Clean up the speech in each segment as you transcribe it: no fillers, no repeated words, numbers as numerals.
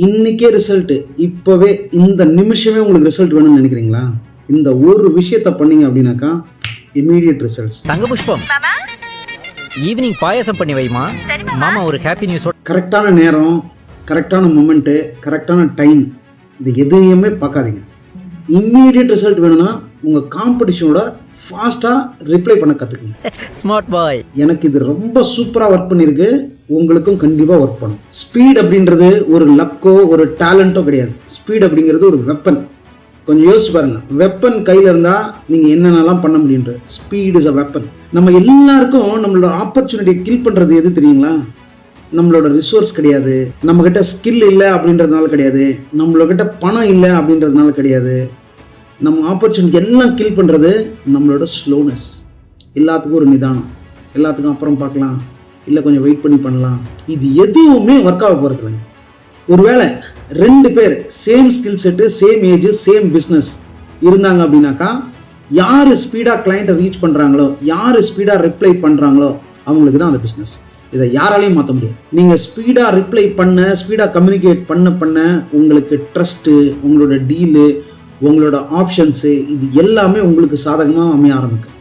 இன்னைக்கே ரிசல்ட், இப்பவே இந்த நிமிஷமே உங்களுக்கு ரிசல்ட் வேணும்னு நினைக்கிறீங்களா? இந்த ஒரு விஷயத்த பண்ணீங்க அப்படின்னாக்கா இமீடியட் ரிசல்ட்ஸ். தங்க புஷ்பம், ஈவினிங் பாயாசம் பண்ணி வைமா. மாமா ஒரு ஹாப்பி நியூஸ். கரெக்டான நேரம், கரெக்டான மொமெண்ட்டு, கரெக்டான டைம், இது எதையுமே பார்க்காதீங்க. இம்மீடியட் ரிசல்ட் வேணும்னா உங்கள் காம்படிஷனோட ஃபாஸ்ட்டாக ரிப்ளை பண்ண கற்றுக்குங்க. Smart boy. எனக்கு இது ரொம்ப சூப்பராக ஒர்க் பண்ணியிருக்கு, உங்களுக்கும் கண்டிப்பாக ஒர்க் பண்ணும். ஸ்பீட் அப்படின்றது ஒரு லக்கோ ஒரு டேலண்ட்டோ கிடையாது. ஸ்பீட் அப்படிங்கிறது ஒரு வெப்பன். கொஞ்சம் யோசிச்சு பாருங்க, வெப்பன் கையில் இருந்தால் நீங்கள் என்னென்னலாம் பண்ண முடியுன்றது. Speed is a weapon. நம்ம எல்லாருக்கும் நம்மளோட ஆப்பர்ச்சுனிட்டியை கில் பண்ணுறது எது தெரியுங்களா? நம்மளோட ரிசோர்ஸ் கிடையாது, நம்மக்கிட்ட ஸ்கில் இல்லை அப்படின்றதுனால கிடையாது, நம்மளோட பணம் இல்லை அப்படின்றதுனால கிடையாது. நம்ம ஆப்பர்ச்சுனிட்டி எல்லாம் கில் பண்ணுறது நம்மளோட ஸ்லோனஸ். எல்லாத்துக்கும் ஒரு நிதானம், எல்லாத்துக்கும் அப்புறம் பார்க்கலாம், இல்லை கொஞ்சம் வெயிட் பண்ணி பண்ணலாம், இது எதுவுமே ஒர்க் ஆக போகிறது இல்லைங்க. ஒருவேளை 2 பேர் same skill set, same age, same business இருந்தாங்க அப்படின்னாக்கா, யார் ஸ்பீடாக கிளைண்ட்டை ரீச் பண்ணுறாங்களோ, யார் ஸ்பீடாக ரிப்ளை பண்ணுறாங்களோ அவங்களுக்கு தான் அந்த பிஸ்னஸ். இதை யாராலையும் மாற்ற முடியாது. நீங்கள் ஸ்பீடாக ரிப்ளை பண்ண, ஸ்பீடாக கம்யூனிகேட் பண்ண உங்களுக்கு ட்ரஸ்ட்டு, உங்களோட டீலு, உங்களோட ஆப்ஷன்ஸு, இது எல்லாமே உங்களுக்கு சாதகமாக அமைய ஆரம்பிக்கும்.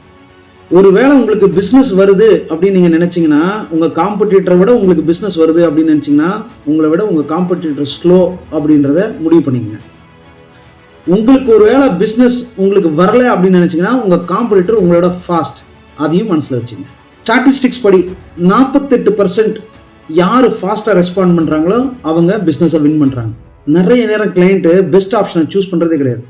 ஒருவேளை உங்களுக்கு பிஸ்னஸ் வருது அப்படின்னு நீங்கள் நினச்சிங்கன்னா, உங்கள் காம்படிட்டரை விட உங்களுக்கு பிஸ்னஸ் வருது அப்படின்னு நினச்சிங்கன்னா, உங்களை விட உங்கள் காம்படிட்டர் ஸ்லோ அப்படின்றத முடிவு பண்ணிக்கங்க. உங்களுக்கு ஒரு வேளை பிஸ்னஸ் உங்களுக்கு வரலை அப்படின்னு நினச்சிங்கன்னா, உங்கள் காம்படிட்டர் உங்களோட ஃபாஸ்ட், அதையும் மனசில் வச்சுங்க. ஸ்டாட்டிஸ்டிக்ஸ் படி 48% யார் ஃபாஸ்ட்டாக ரெஸ்பாண்ட் பண்ணுறாங்களோ அவங்க பிஸ்னஸை வின் பண்ணுறாங்க. நிறைய நேரம் கிளைண்ட்டு பெஸ்ட் ஆப்ஷனை சூஸ் பண்ணுறதே கிடையாது.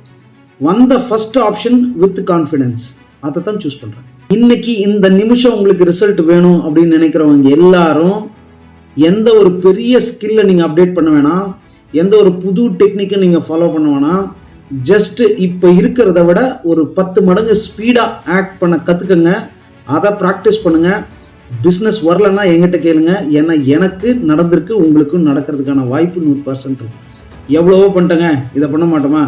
வந்த ஃபர்ஸ்ட் ஆப்ஷன் வித் கான்ஃபிடென்ஸ், அதை தான் சூஸ் பண்ணுறாங்க. இன்னைக்கு இந்த நிமிஷம் உங்களுக்கு ரிசல்ட் வேணும் அப்படின்னு நினைக்கிறவங்க எல்லாரும் எந்த ஒரு பெரிய ஸ்கில்லை நீங்கள் அப்டேட் பண்ண வேணாம், எந்த ஒரு புது டெக்னிக்கை நீங்கள் ஃபாலோ பண்ண வேணாம். ஜஸ்ட் இப்போ இருக்கிறத விட ஒரு 10 மடங்கு ஸ்பீடாக ஆக்ட் பண்ண கற்றுக்கங்க. அதை ப்ராக்டிஸ் பண்ணுங்க. பிஸ்னஸ் வரலன்னா எங்கிட்ட கேளுங்க, ஏன்னா எனக்கு நடந்திருக்கு, உங்களுக்கும் நடக்கிறதுக்கான வாய்ப்பு 100% இருக்கு. எவ்வளவோ பண்ணிட்டேங்க, இதை பண்ண மாட்டோமா?